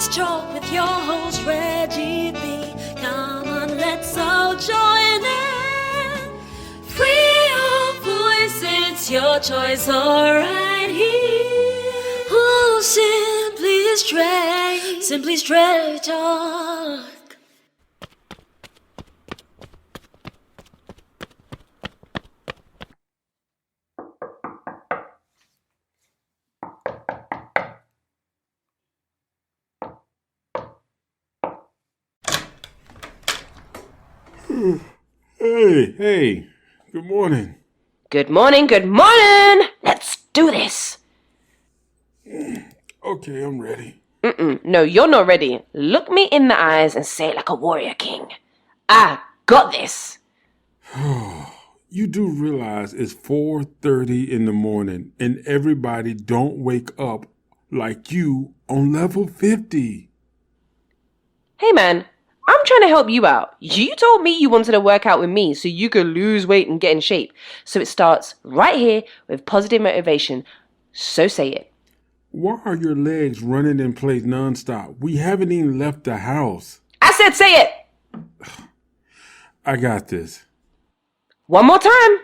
It's Talk with your host, Reggie B. Come on, let's all join in. Free your voice, it's your choice, all right here. Oh, simply straight talk. Hey, good morning. Good morning. Let's do this. Okay, I'm ready. No, you're not ready. Look me in the eyes and say it like a warrior king. I got this. You do realize it's 4:30 in the morning and everybody don't wake up like you on level 50. Hey man, I'm trying to help you out. You told me you wanted to work out with me so you could lose weight and get in shape. So it starts right here with positive motivation. So say it. Why are your legs running in place nonstop? We haven't even left the house. I said say it. I got this. One more time.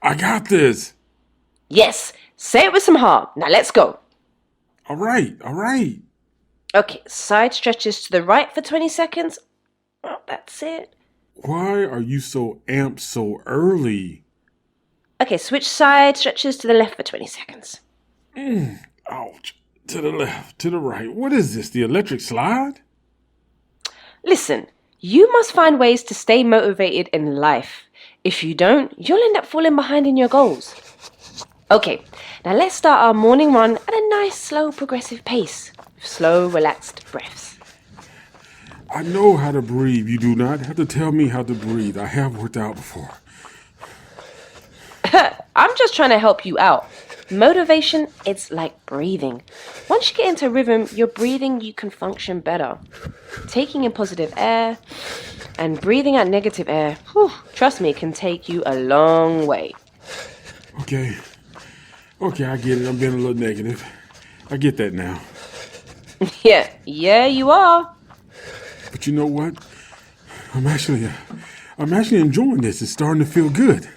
I got this. Yes, say it with some heart. Now let's go. All right. Okay, side stretches to the right for 20 seconds. Oh, that's it. Why are you so amped so early? Okay, switch side stretches to the left for 20 seconds. Ouch. To the left, to the right. What is this, the electric slide? Listen, you must find ways to stay motivated in life. If you don't, you'll end up falling behind in your goals. Okay, now let's start our morning run at a nice, slow, progressive pace. Slow, relaxed breaths. I know how to breathe. You do not have to tell me how to breathe. I have worked out before. I'm just trying to help you out. Motivation, it's like breathing. Once you get into rhythm, you're breathing, you can function better. Taking in positive air and breathing out negative air, trust me, can take you a long way. Okay, I get it. I'm being a little negative. I get that now. Yeah, you are. But you know what? I'm actually enjoying this. It's starting to feel good.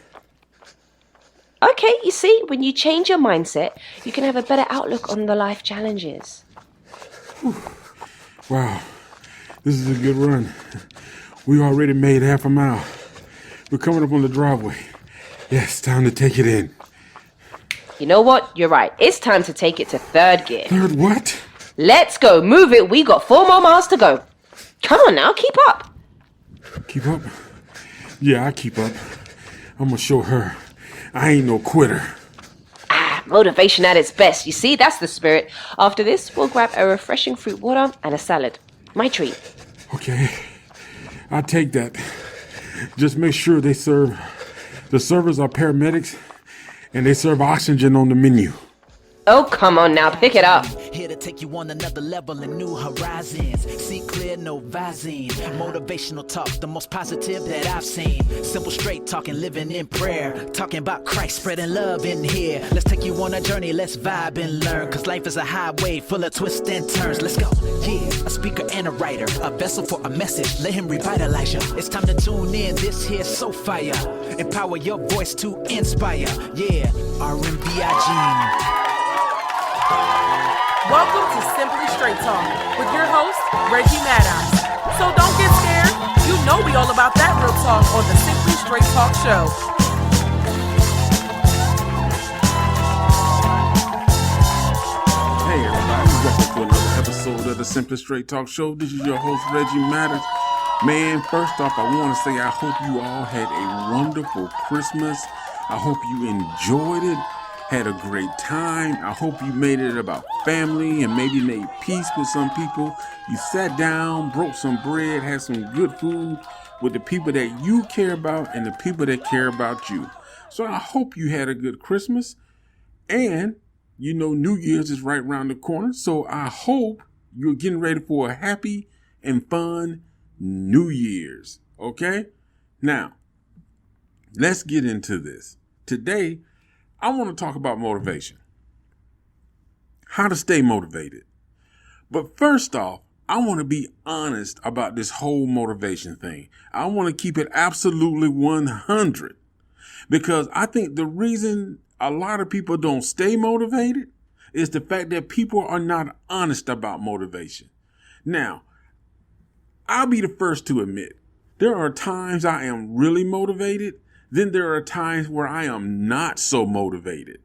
Okay, you see, when you change your mindset, you can have a better outlook on the life challenges. Wow, this is a good run. We already made half a mile. We're coming up on the driveway. Yes, time to take it in. You know what? You're right. It's time to take it to third gear. Third what? Let's go. Move it. We got 4 more miles to go. Come on now. Keep up. Keep up? Yeah, I keep up. I'm gonna show her I ain't no quitter. Motivation at its best. You see, that's the spirit. After this, we'll grab a refreshing fruit water and a salad. My treat. Okay, I'll take that. Just make sure the servers are paramedics and they serve oxygen on the menu. Oh, come on now, pick it up. Here to take you on another level and new horizons. See clear, no visine. Motivational talk, the most positive that I've seen. Simple, straight talking, living in prayer. Talking about Christ, spreading love in here. Let's take you on a journey, let's vibe and learn. Cause life is a highway full of twists and turns. Let's go. Yeah, a speaker and a writer. A vessel for a message, let him revitalize you. It's time to tune in, this here's so fire. Empower your voice to inspire. Yeah, RMBIG. Welcome to Simply Straight Talk with your host, Reggie Maddox. So don't get scared. You know we all about that real talk on the Simply Straight Talk show. Hey everybody, welcome to another episode of the Simply Straight Talk show. This is your host, Reggie Maddox. Man, first off, I want to say I hope you all had a wonderful Christmas. I hope you enjoyed it. Had a great time. I hope you made it about family and maybe made peace with some people. You sat down, broke some bread, had some good food with the people that you care about and the people that care about you. So I hope you had a good Christmas. And, you know, New Year's is right around the corner. So I hope you're getting ready for a happy and fun New Year's. Okay? Now, let's get into this. Today, I want to talk about motivation. How to stay motivated. But first off, I want to be honest about this whole motivation thing. I want to keep it absolutely 100 because I think the reason a lot of people don't stay motivated is the fact that people are not honest about motivation. Now, I'll be the first to admit, there are times I am really motivated. Then there are times where I am not so motivated.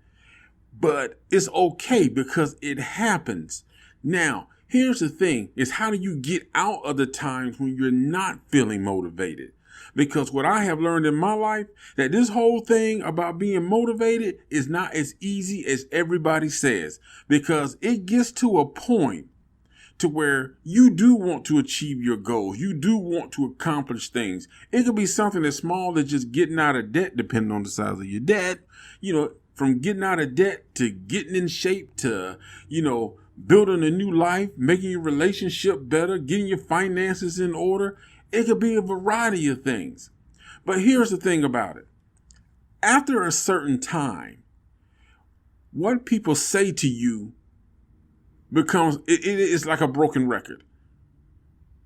But it's okay because it happens. Now, here's the thing is how do you get out of the times when you're not feeling motivated? Because what I have learned in my life, that this whole thing about being motivated is not as easy as everybody says, because it gets to a point to where you do want to achieve your goals. You do want to accomplish things. It could be something as small as just getting out of debt, depending on the size of your debt, from getting out of debt to getting in shape to, building a new life, making your relationship better, getting your finances in order. It could be a variety of things. But here's the thing about it. After a certain time, what people say to you becomes, it's like a broken record.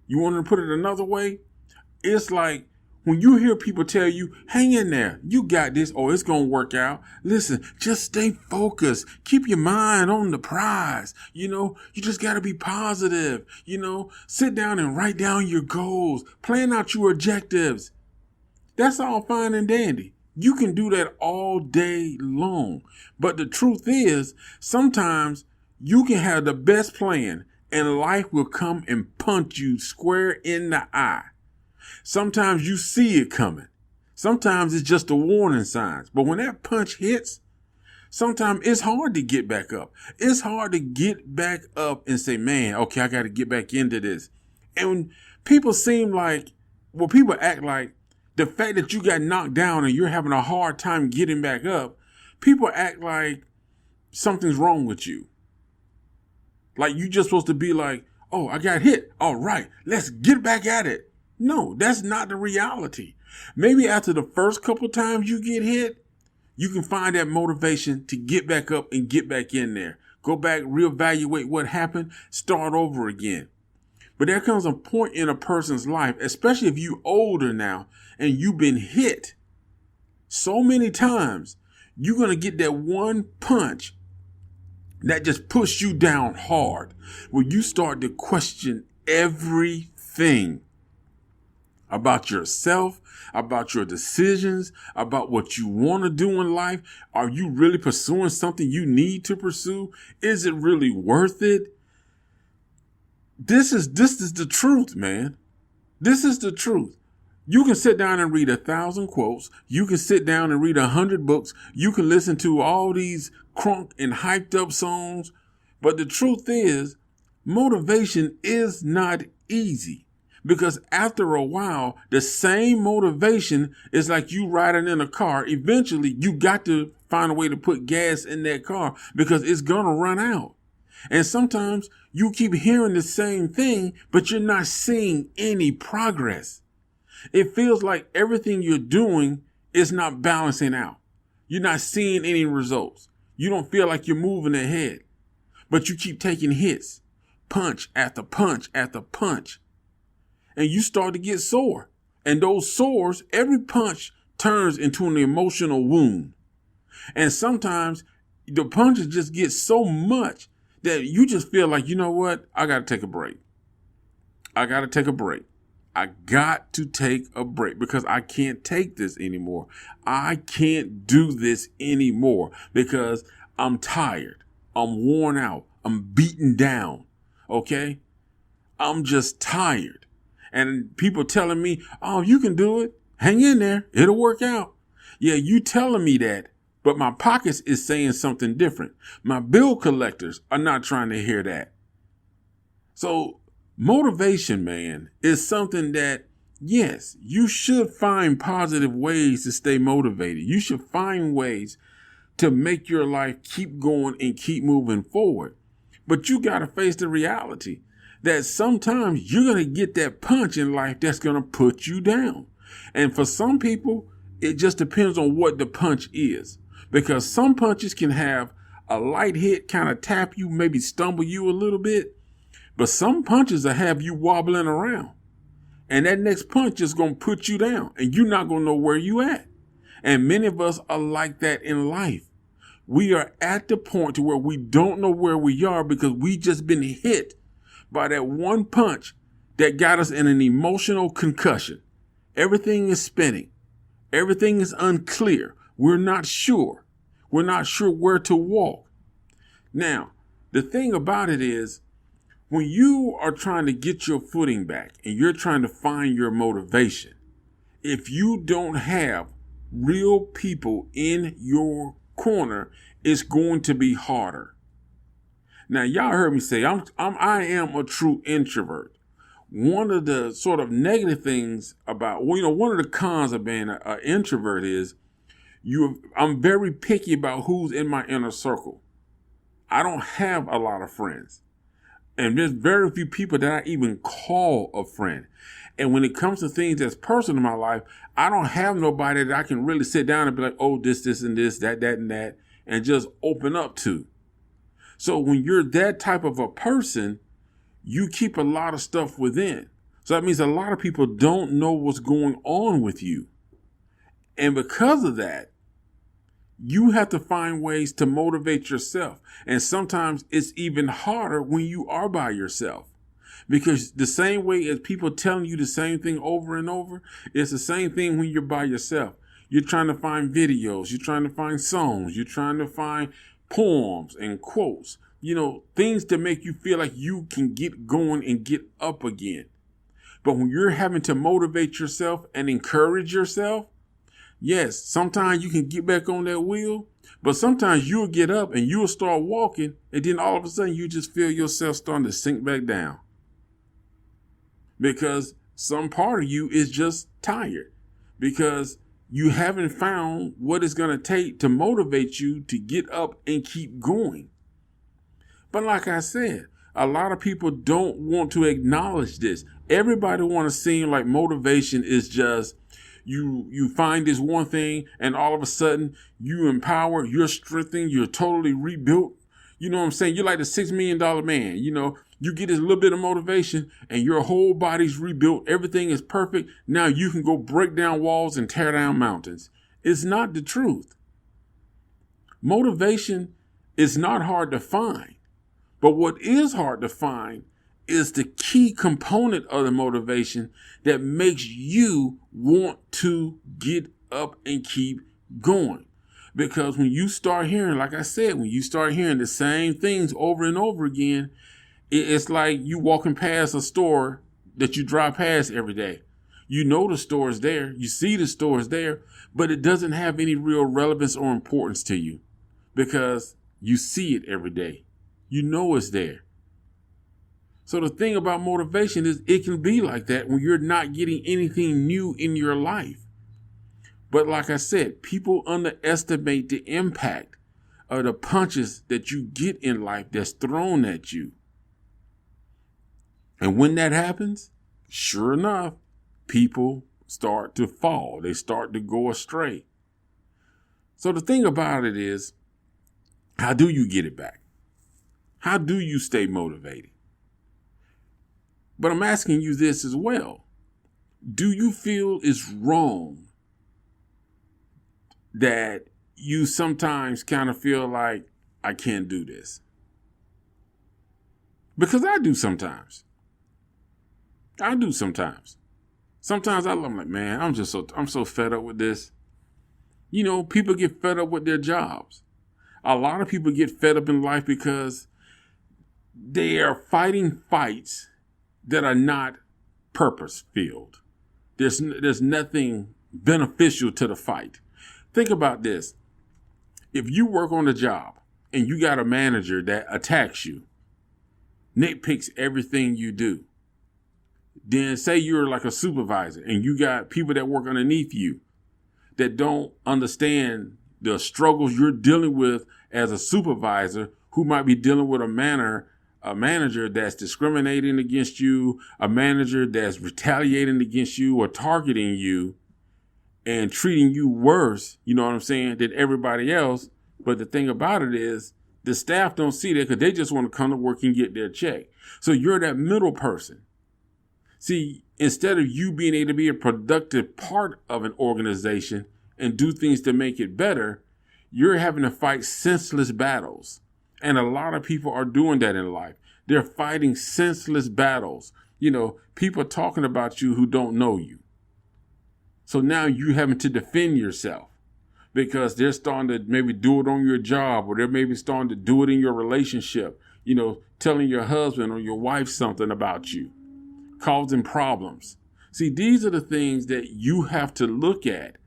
You want to put it another way? It's like when you hear people tell you, hang in there, you got this, or it's going to work out. Listen, just stay focused. Keep your mind on the prize. You just got to be positive. Sit down and write down your goals. Plan out your objectives. That's all fine and dandy. You can do that all day long. But the truth is, sometimes you can have the best plan and life will come and punch you square in the eye. Sometimes you see it coming. Sometimes it's just a warning signs. But when that punch hits, sometimes it's hard to get back up. It's hard to get back up and say, man, okay, I got to get back into this. And when people people act like the fact that you got knocked down and you're having a hard time getting back up, people act like something's wrong with you. Like you're just supposed to be like, oh, I got hit. All right, let's get back at it. No, that's not the reality. Maybe after the first couple times you get hit, you can find that motivation to get back up and get back in there. Go back, reevaluate what happened, start over again. But there comes a point in a person's life, especially if you're older now and you've been hit so many times, you're going to get that one punch that just pushes you down hard, where you start to question everything about yourself, about your decisions, about what you want to do in life. Are you really pursuing something you need to pursue? Is it really worth it? This is the truth, man. This is the truth. You can sit down and read 1,000 quotes. You can sit down and read 100 books. You can listen to all these crunk and hyped up songs. But the truth is, motivation is not easy. Because after a while, the same motivation is like you riding in a car. Eventually, you got to find a way to put gas in that car because it's going to run out. And sometimes you keep hearing the same thing, but you're not seeing any progress. It feels like everything you're doing is not balancing out. You're not seeing any results. You don't feel like you're moving ahead, but you keep taking hits, punch after punch after punch. And you start to get sore. And those sores, every punch turns into an emotional wound. And sometimes the punches just get so much that you just feel like, you know what? I got to take a break. I got to take a break. I got to take a break because I can't take this anymore. I can't do this anymore because I'm tired. I'm worn out. I'm beaten down. Okay? I'm just tired. And people telling me, oh, you can do it. Hang in there. It'll work out. Yeah, you telling me that, but my pockets is saying something different. My bill collectors are not trying to hear that. So motivation, man, is something that, yes, you should find positive ways to stay motivated. You should find ways to make your life keep going and keep moving forward. But you got to face the reality that sometimes you're going to get that punch in life that's going to put you down. And for some people, it just depends on what the punch is. Because some punches can have a light hit, kind of tap you, maybe stumble you a little bit. But some punches will have you wobbling around. And that next punch is going to put you down and you're not going to know where you at. And many of us are like that in life. We are at the point to where we don't know where we are because we just been hit by that one punch that got us in an emotional concussion. Everything is spinning. Everything is unclear. We're not sure. We're not sure where to walk. Now, the thing about it is, when you are trying to get your footing back and you're trying to find your motivation, if you don't have real people in your corner, it's going to be harder. Now, y'all heard me say I am a true introvert. One of the sort of negative things about, one of the cons of being an introvert is I'm very picky about who's in my inner circle. I don't have a lot of friends. And there's very few people that I even call a friend. And when it comes to things that's personal in my life, I don't have nobody that I can really sit down and be like, oh, this, and this, that, and that, and just open up to. So when you're that type of a person, you keep a lot of stuff within. So that means a lot of people don't know what's going on with you. And because of that, you have to find ways to motivate yourself. And sometimes it's even harder when you are by yourself. Because the same way as people telling you the same thing over and over, it's the same thing when you're by yourself. You're trying to find videos. You're trying to find songs. You're trying to find poems and quotes. Things to make you feel like you can get going and get up again. But when you're having to motivate yourself and encourage yourself, yes, sometimes you can get back on that wheel, but sometimes you'll get up and you'll start walking, and then all of a sudden you just feel yourself starting to sink back down. Because some part of you is just tired. Because you haven't found what it's going to take to motivate you to get up and keep going. But like I said, a lot of people don't want to acknowledge this. Everybody want to seem like motivation is just you find this one thing and all of a sudden you empower, you're strengthened, you're totally rebuilt. You know what I'm saying? You're like the $6 million man. You get this little bit of motivation and your whole body's rebuilt. Everything is perfect. Now you can go break down walls and tear down mountains. It's not the truth. Motivation is not hard to find. But what is hard to find is the key component of the motivation that makes you want to get up and keep going. Because when you start hearing, like I said, when you start hearing the same things over and over again, it's like you walking past a store that you drive past every day. You know the store is there. You see the store is there, but it doesn't have any real relevance or importance to you because you see it every day. You know it's there. So the thing about motivation is it can be like that when you're not getting anything new in your life. But like I said, people underestimate the impact of the punches that you get in life that's thrown at you. And when that happens, sure enough, people start to fall. They start to go astray. So the thing about it is, how do you get it back? How do you stay motivated? But I'm asking you this as well. Do you feel it's wrong that you sometimes kind of feel like, I can't do this? Because I do sometimes. Sometimes I'm like, man, I'm so fed up with this. People get fed up with their jobs. A lot of people get fed up in life because they are fighting fights that are not purpose-filled. There's nothing beneficial to the fight. Think about this. If you work on a job and you got a manager that attacks you, nitpicks everything you do, then say you're like a supervisor and you got people that work underneath you that don't understand the struggles you're dealing with as a supervisor, who might be dealing with a manager that's discriminating against you, a manager that's retaliating against you or targeting you and treating you worse, you know what I'm saying, than everybody else. But the thing about it is, The staff don't see that because they just want to come to work and get their check. So you're that middle person. See, instead of you being able to be a productive part of an organization and do things to make it better, you're having to fight senseless battles. And a lot of people are doing that in life. They're fighting senseless battles. People talking about you who don't know you. So now you having to defend yourself because they're starting to maybe do it on your job, or they're maybe starting to do it in your relationship, telling your husband or your wife something about you, causing problems. See, these are the things that you have to look at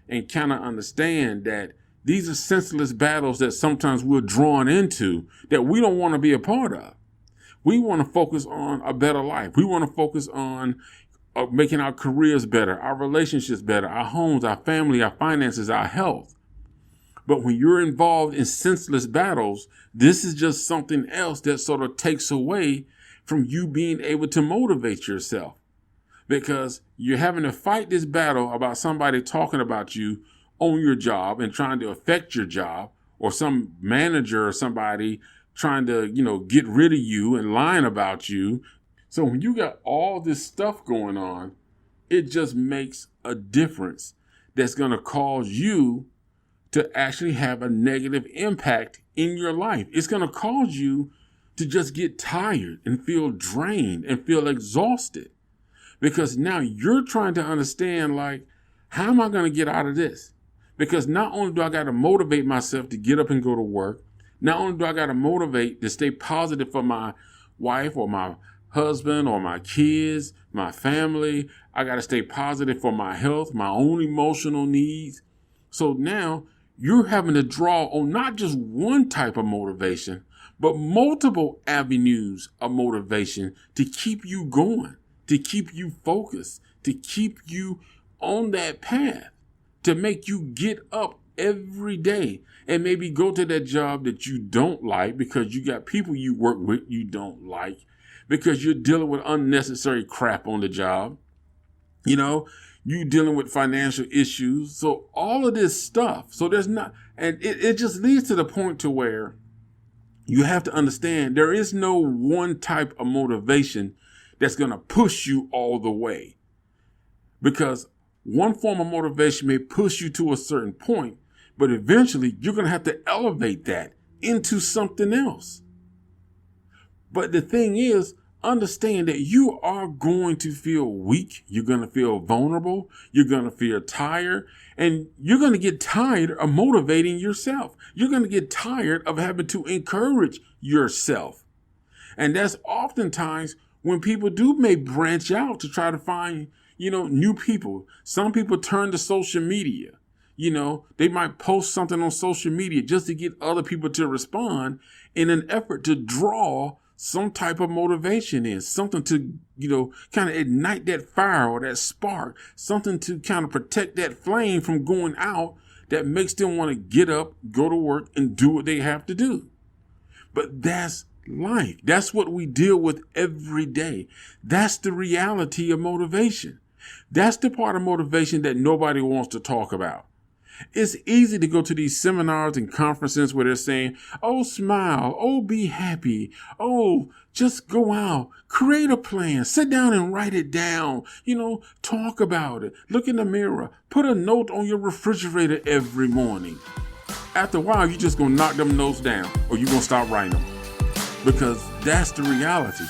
and kind of understand that these are senseless battles that sometimes we're drawn into that we don't want to be a part of. We want to focus on a better life. We want to focus on making our careers better, our relationships better, our homes, our family, our finances, our health. But when you're involved in senseless battles, this is just something else that sort of takes away from you being able to motivate yourself, because you're having to fight this battle about somebody talking about you on your job and trying to affect your job, or some manager or somebody trying to, get rid of you and lying about you. So when you got all this stuff going on, it just makes a difference that's going to cause you to actually have a negative impact in your life. It's going to cause you to just get tired and feel drained and feel exhausted, because now you're trying to understand, like, how am I going to get out of this? Because not only do I got to motivate myself to get up and go to work, not only do I got to motivate to stay positive for my wife or my husband or my kids, my family, I got to stay positive for my health, my own emotional needs. So now you're having to draw on not just one type of motivation, but multiple avenues of motivation to keep you going, to keep you focused, to keep you on that path, to make you get up every day and maybe go to that job that you don't like because you got people you work with you don't like, because you're dealing with unnecessary crap on the job. You dealing with financial issues. So all of this stuff. So there's not, and it just leads to the point to where you have to understand there is no one type of motivation that's going to push you all the way, because one form of motivation may push you to a certain point, but eventually you're going to have to elevate that into something else. But the thing is, understand that you are going to feel weak. You're going to feel vulnerable. You're going to feel tired, and you're going to get tired of motivating yourself. You're going to get tired of having to encourage yourself. And that's oftentimes when people may branch out to try to find, new people. Some people turn to social media. They might post something on social media just to get other people to respond in an effort to draw some type of motivation in, something to, kind of ignite that fire or that spark, something to kind of protect that flame from going out that makes them want to get up, go to work, and do what they have to do. But that's life. That's what we deal with every day. That's the reality of motivation. That's the part of motivation that nobody wants to talk about. It's easy to go to these seminars and conferences where they're saying, oh, smile, oh, be happy, oh, just go out, create a plan, sit down and write it down, talk about it, look in the mirror, put a note on your refrigerator every morning. After a while, you're just going to knock them notes down, or you're going to stop writing them, because that's the reality.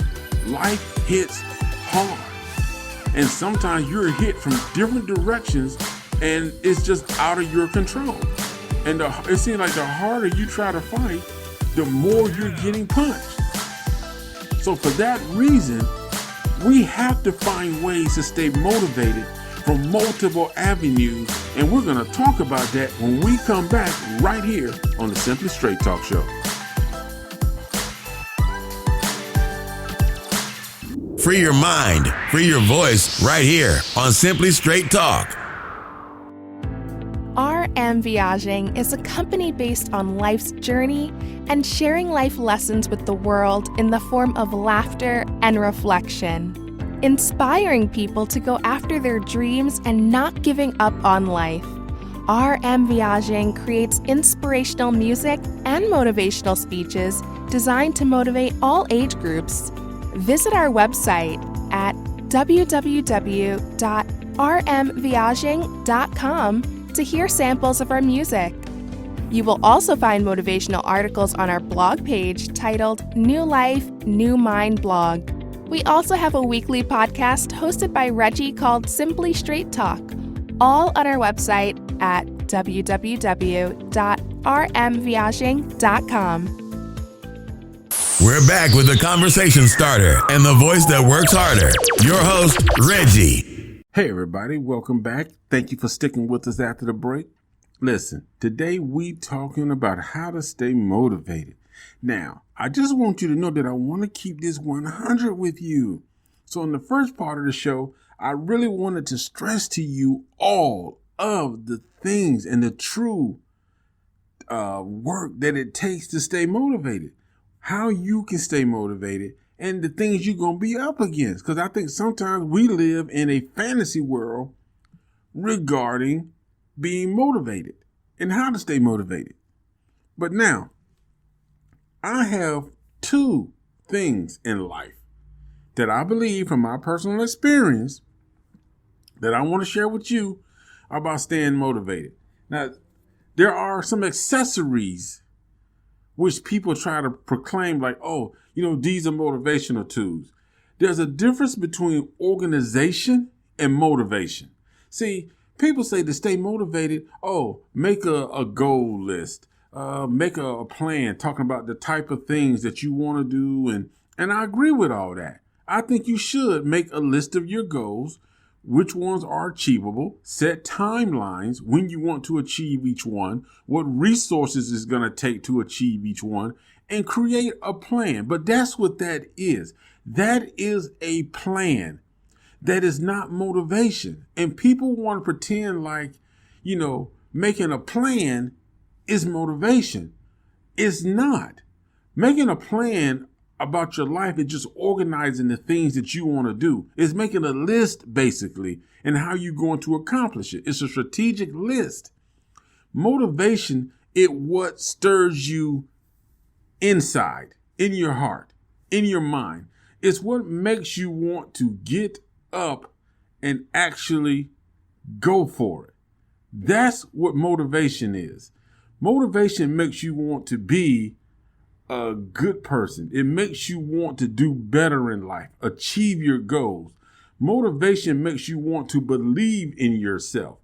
Life hits hard, and sometimes you're hit from different directions, and it's just out of your control. And it seems like the harder you try to fight, the more you're getting punched. So for that reason, we have to find ways to stay motivated from multiple avenues. And we're going to talk about that when we come back right here on the Simply Straight Talk Show. Free your mind, free your voice right here on Simply Straight Talk. Viaging is a company based on life's journey and sharing life lessons with the world in the form of laughter and reflection, inspiring people to go after their dreams and not giving up on life. RM Viaging creates inspirational music and motivational speeches designed to motivate all age groups. Visit our website at www.rmviaging.com to hear samples of our music. You will also find motivational articles on our blog page titled New Life, New Mind blog. We also have a weekly podcast hosted by Reggie called Simply Straight Talk, all on our website at www.rmviaging.com. We're back with the conversation starter and the voice that works harder. Your host, Reggie. Hey everybody, welcome back. Thank you for sticking with us after the break. Listen, today we talking about how to stay motivated. Now, I just want you to know that I want to keep this 100 with you. So in the first part of the show, I really wanted to stress to you all of the things and the true work that it takes to stay motivated, how you can stay motivated, and the things you're going to be up against. Because I think sometimes we live in a fantasy world regarding being motivated and how to stay motivated. But now, I have two things in life that I believe from my personal experience that I want to share with you about staying motivated. Now, there are some accessories which people try to proclaim like, oh, these are motivational tools. There's a difference between organization and motivation. See, people say to stay motivated, make a goal list, make a plan, talking about the type of things that you want to do. And I agree with all that. I think you should make a list of your goals, which ones are achievable, set timelines when you want to achieve each one, what resources it's going to take to achieve each one, and create a plan. But that's what that is. That is a plan. That is not motivation. And people want to pretend like, making a plan is motivation. It's not. Making a plan about your life is just organizing the things that you want to do. It's making a list, basically, and how you're going to accomplish it. It's a strategic list. Motivation is what stirs you inside, in your heart, in your mind. It's what makes you want to get up and actually go for it. That's what motivation is. Motivation makes you want to be a good person. It makes you want to do better in life, achieve your goals. Motivation makes you want to believe in yourself.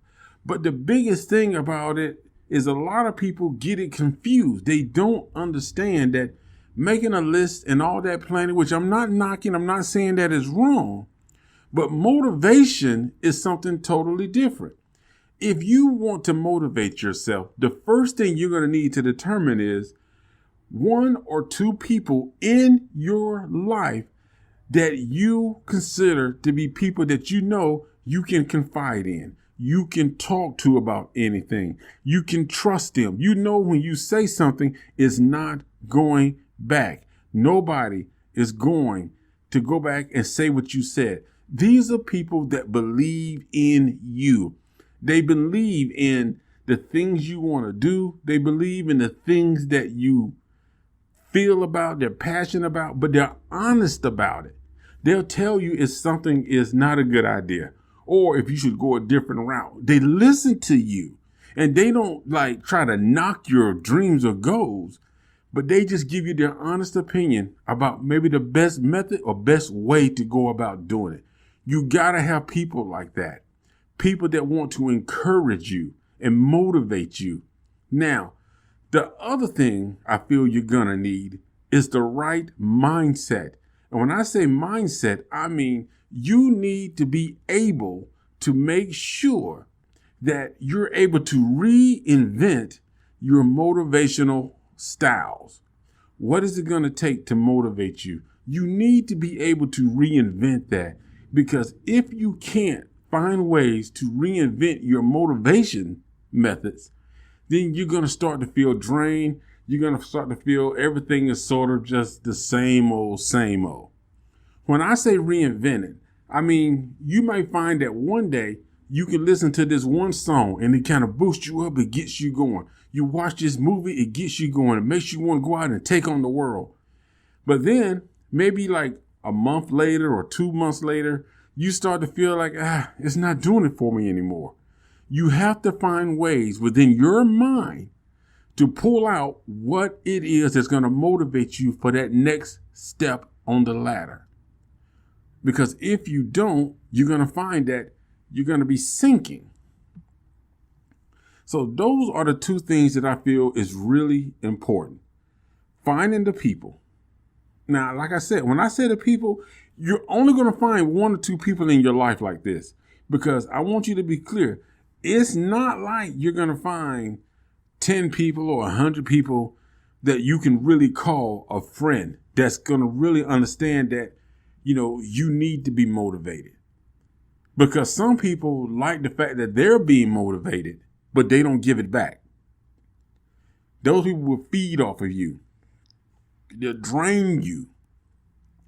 But the biggest thing about it is a lot of people get it confused. They don't understand that making a list and all that planning, which I'm not knocking, I'm not saying that is wrong. But motivation is something totally different. If you want to motivate yourself, the first thing you're going to need to determine is one or two people in your life that you consider to be people that you can confide in. You can talk to about anything. You can trust them. When you say something, it's not going back. Nobody is going to go back and say what you said. These are people that believe in you. They believe in the things you want to do. They believe in the things that you feel about, they're passionate about, but they're honest about it. They'll tell you if something is not a good idea or if you should go a different route. They listen to you and they don't try to knock your dreams or goals, but they just give you their honest opinion about maybe the best method or best way to go about doing it. You got to have people like that. People that want to encourage you and motivate you. Now, the other thing I feel you're going to need is the right mindset. And when I say mindset, I mean you need to be able to make sure that you're able to reinvent your motivational styles. What is it going to take to motivate you? You need to be able to reinvent that, because if you can't find ways to reinvent your motivation methods, then you're going to start to feel drained. You're going to start to feel everything is sort of just the same old, same old. When I say reinvented, I mean, you might find that one day You can listen to this one song and it kind of boosts you up. It gets you going. You watch this movie, it gets you going. It makes you want to go out and take on the world. But then maybe like a month later or 2 months later, you start to feel like, it's not doing it for me anymore. You have to find ways within your mind to pull out what it is that's going to motivate you for that next step on the ladder. Because if you don't, you're going to find that you're going to be sinking. So those are the two things that I feel is really important. Finding the people. Now, like I said, when I say the people, you're only going to find 1 or 2 people in your life like this, because I want you to be clear. It's not like you're going to find 10 people or 100 people that you can really call a friend that's going to really understand that, you need to be motivated. Because some people like the fact that they're being motivated, but they don't give it back. Those people will feed off of you. They'll drain you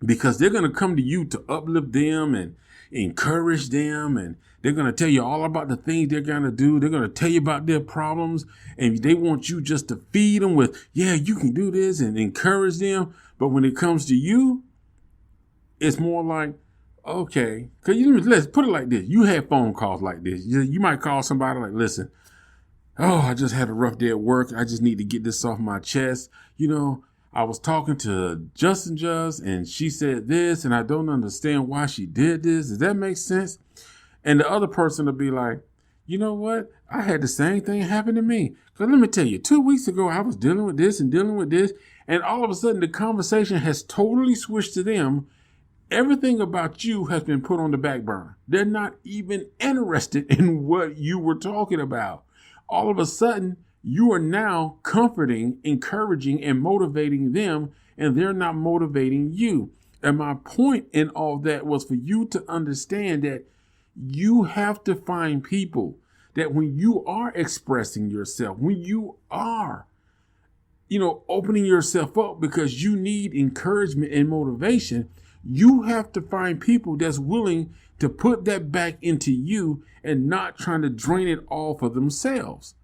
because they're going to come to you to uplift them and encourage them. And they're going to tell you all about the things they're going to do. They're going to tell you about their problems. And they want you just to feed them with, yeah, you can do this, and encourage them. But when it comes to you, it's more like, okay, because let's put it like this. You have phone calls like this. You might call somebody like, listen, I just had a rough day at work. I just need to get this off my chest. I was talking to Justin and she said this, and I don't understand why she did this. Does that make sense? And the other person will be like, you know what? I had the same thing happen to me. Because let me tell you, 2 weeks ago, I was dealing with this and dealing with this. And all of a sudden, the conversation has totally switched to them. Everything about you has been put on the back burner. They're not even interested in what you were talking about. All of a sudden, you are now comforting, encouraging, and motivating them, and they're not motivating you. And my point in all that was for you to understand that you have to find people that when you are expressing yourself, when you are, opening yourself up because you need encouragement and motivation, you have to find people that's willing to put that back into you and not trying to drain it all for themselves.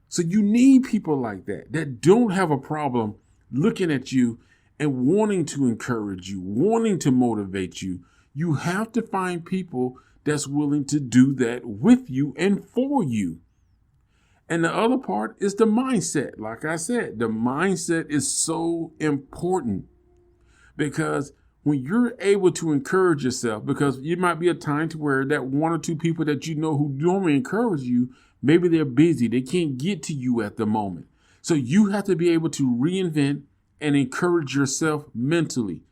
So you need people like that don't have a problem looking at you and wanting to encourage you, wanting to motivate you. You have to find people that's willing to do that with you and for you. And the other part is the mindset. Like I said, the mindset is so important because when you're able to encourage yourself, because it might be a time to where that 1 or 2 people that you know who normally encourage you, maybe they're busy. They can't get to you at the moment. So you have to be able to reinvent and encourage yourself mentally.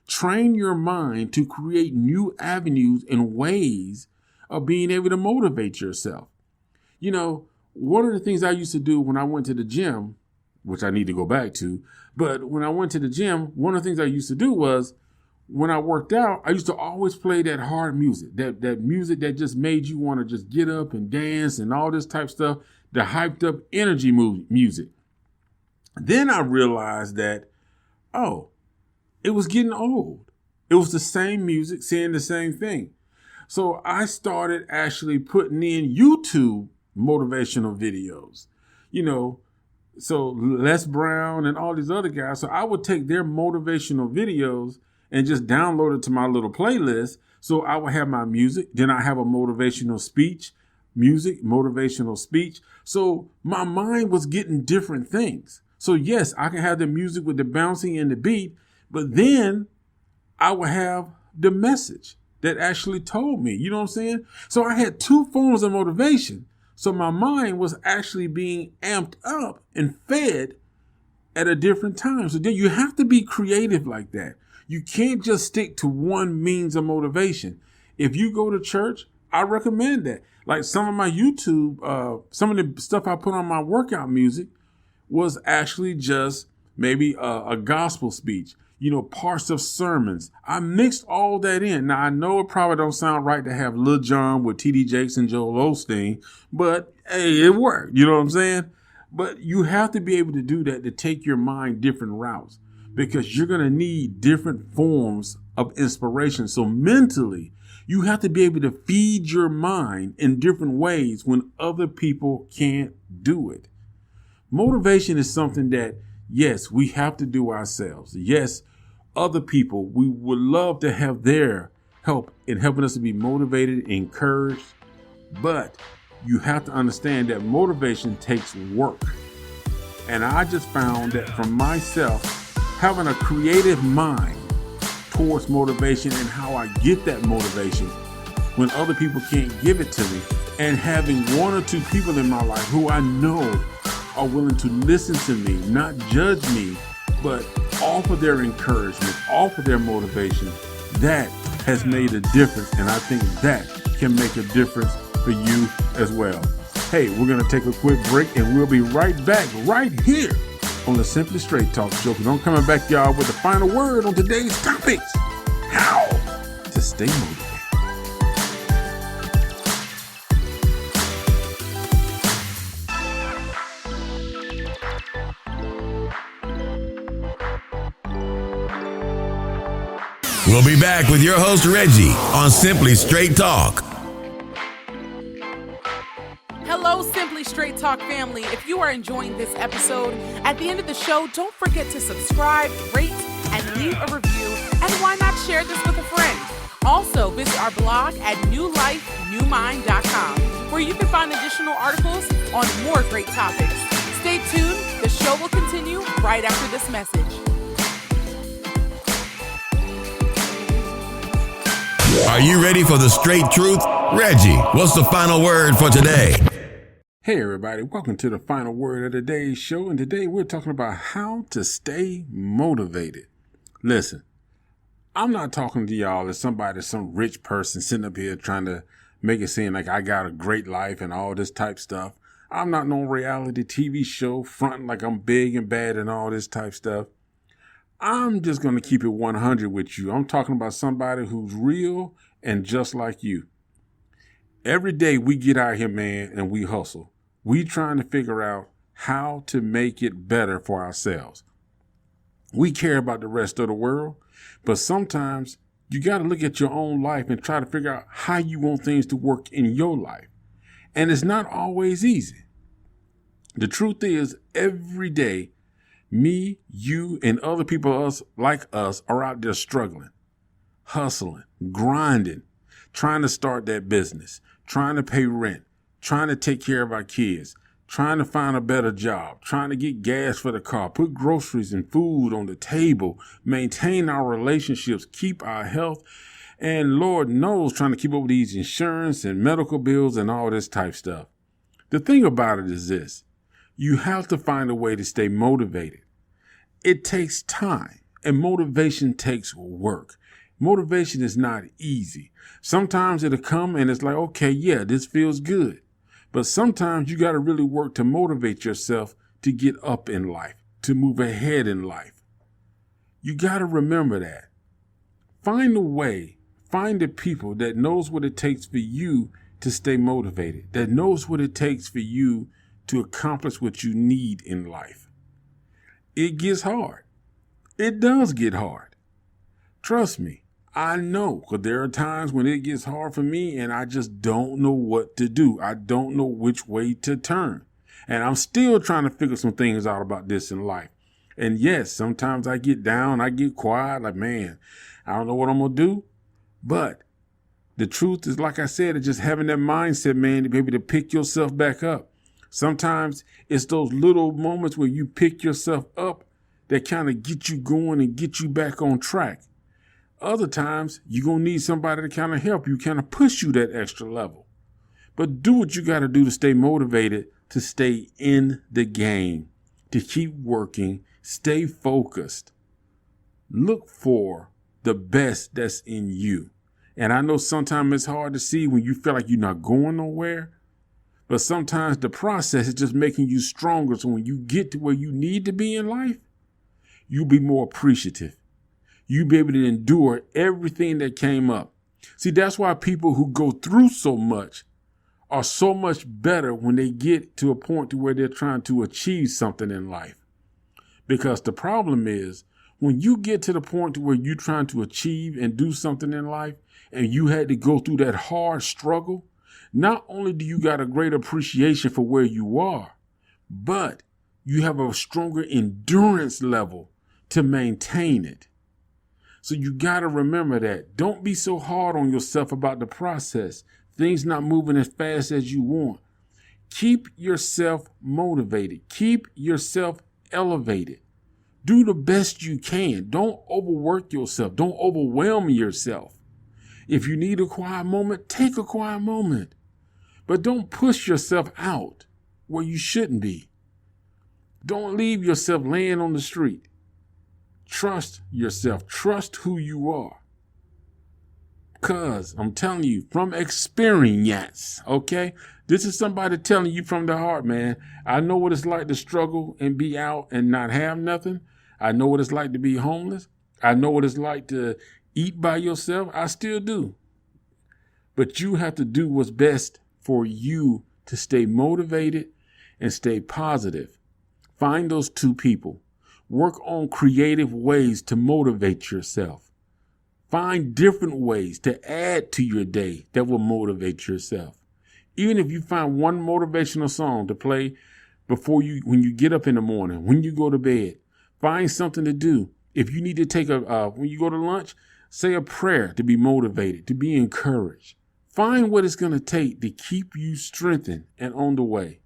Train your mind to create new avenues and ways of being able to motivate yourself. One of the things I used to do when I went to the gym, which I need to go back to, but when I went to the gym, one of the things I used to do was when I worked out, I used to always play that hard music, that music that just made you want to just get up and dance and all this type of stuff, the hyped up energy music. Then I realized that, it was getting old. It was the same music saying the same thing. So I started actually putting in YouTube motivational videos, so Les Brown and all these other guys. So I would take their motivational videos and just download it to my little playlist. So I would have my music. Then I have a motivational speech, motivational speech. So my mind was getting different things. So yes, I can have the music with the bouncing and the beat, but then I would have the message that actually told me, you know what I'm saying? So I had 2 forms of motivation. So my mind was actually being amped up and fed at a different time. So then you have to be creative like that. You can't just stick to one means of motivation. If you go to church, I recommend that. Like some of my YouTube, some of the stuff I put on my workout music was actually just maybe a gospel speech, parts of sermons. I mixed all that in. Now, I know it probably don't sound right to have Lil Jon with T.D. Jakes and Joel Osteen, but hey, it worked. You know what I'm saying? But you have to be able to do that to take your mind different routes because you're going to need different forms of inspiration. So mentally, You have to be able to feed your mind in different ways when other people can't do it. Motivation is something that, yes, we have to do ourselves. Yes, other people, we would love to have their help in helping us to be motivated, encouraged, but you have to understand that motivation takes work. And I just found that for myself, having a creative mind towards motivation and how I get that motivation when other people can't give it to me, and having one or two people in my life who I know are willing to listen to me, not judge me, but offer their encouragement, offer their motivation, that has made a difference. And I think that can make a difference for you as well. Hey, we're going to take a quick break and we'll be right back right here on the Simply Straight Talk Show. I'm coming back, y'all, with the final word on today's topics: how to stay motivated. We'll be back with your host, Reggie, on Simply Straight Talk. Hello, Simply Straight Talk family. If you are enjoying this episode, at the end of the show, don't forget to subscribe, rate, and leave a review. And why not share this with a friend? Also, visit our blog at newlifenewmind.com, where you can find additional articles on more great topics. Stay tuned. The show will continue right after this message. Are you ready for the straight truth? Reggie, what's the final word for today? Hey everybody, welcome to the final word of today's show. And today we're talking about how to stay motivated. Listen, I'm not talking to y'all as some rich person sitting up here trying to make it seem like I got a great life and all this type stuff. I'm not no reality TV show fronting like I'm big and bad and all this type stuff. I'm just going to keep it 100 with you. I'm talking about somebody who's real and just like you. Every day we get out here, man, and we hustle. We trying to figure out how to make it better for ourselves. We care about the rest of the world, but sometimes you got to look at your own life and try to figure out how you want things to work in your life. And it's not always easy. The truth is, every day, me, you, and other people like us are out there struggling, hustling, grinding, trying to start that business, trying to pay rent, trying to take care of our kids, trying to find a better job, trying to get gas for the car, put groceries and food on the table, maintain our relationships, keep our health, and Lord knows, trying to keep up with these insurance and medical bills and all this type stuff. The thing about it is this: you have to find a way to stay motivated. It takes time, and motivation takes work. Motivation is not easy. Sometimes it'll come and it's like, okay, yeah, this feels good. But sometimes you got to really work to motivate yourself to get up in life, to move ahead in life. You got to remember that. Find a way, find the people that knows what it takes for you to stay motivated, that knows what it takes for you to accomplish what you need in life. It gets hard. It does get hard. Trust me, I know, because there are times when it gets hard for me and I just don't know what to do. I don't know which way to turn. And I'm still trying to figure some things out about this in life. And yes, sometimes I get down, I get quiet, like, man, I don't know what I'm going to do. But the truth is, like I said, it's just having that mindset, man, to be able to pick yourself back up. Sometimes it's those little moments where you pick yourself up that kind of get you going and get you back on track. Other times, you're going to need somebody to kind of help you, kind of push you that extra level. But do what you got to do to stay motivated, to stay in the game, to keep working, stay focused. Look for the best that's in you. And I know sometimes it's hard to see when you feel like you're not going nowhere. But sometimes the process is just making you stronger. So when you get to where you need to be in life, you'll be more appreciative. You'll be able to endure everything that came up. See, that's why people who go through so much are so much better when they get to a point to where they're trying to achieve something in life. Because the problem is, When you get to the point where you're trying to achieve and do something in life and you had to go through that hard struggle, not only do you got a great appreciation for where you are, but you have a stronger endurance level to maintain it. So you got to remember that. Don't be so hard on yourself about the process. Things not moving as fast as you want. Keep yourself motivated. Keep yourself elevated. Do the best you can. Don't overwork yourself. Don't overwhelm yourself. If you need a quiet moment, take a quiet moment. But don't push yourself out where you shouldn't be. Don't leave yourself laying on the street. Trust yourself. Trust who you are. Because I'm telling you from experience, okay? This is somebody telling you from the heart, man. I know what it's like to struggle and be out and not have nothing. I know what it's like to be homeless. I know what it's like to eat by yourself. I still do. But you have to do what's best for you to stay motivated and stay positive. Find those two people. Work on creative ways to motivate yourself. Find different ways to add to your day that will motivate yourself. Even if you find one motivational song to play when you get up in the morning, when you go to bed, find something to do. If you need to take when you go to lunch, say a prayer to be motivated, to be encouraged. Find what it's going to take to keep you strengthened and on the way.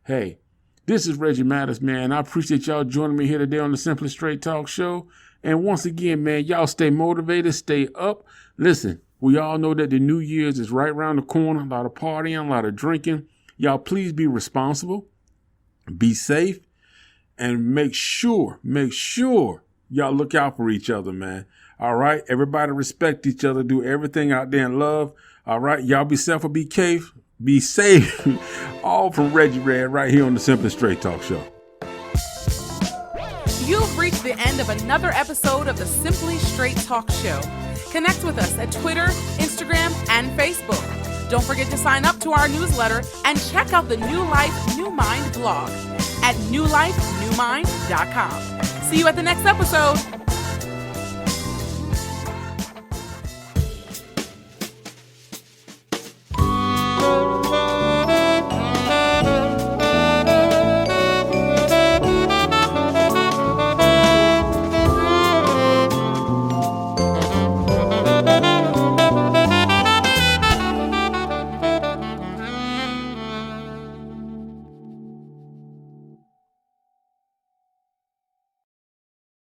Hey, this is Reggie Matters, man. I appreciate y'all joining me here today on the Simply Straight Talk Show. And once again, man, y'all stay motivated, stay up. Listen, we all know that the New Year's is right around the corner. A lot of partying, a lot of drinking. Y'all please be responsible, be safe, and make sure y'all look out for each other, man. All right? Everybody respect each other. Do everything out there in love. All right? Y'all be safe or be safe. All from Reggie Red right here on the Simply Straight Talk Show. You've reached the end of another episode of the Simply Straight Talk Show. Connect with us at Twitter, Instagram, and Facebook. Don't forget to sign up to our newsletter and check out the New Life, New Mind blog at newlifenewmind.com. See you at the next episode.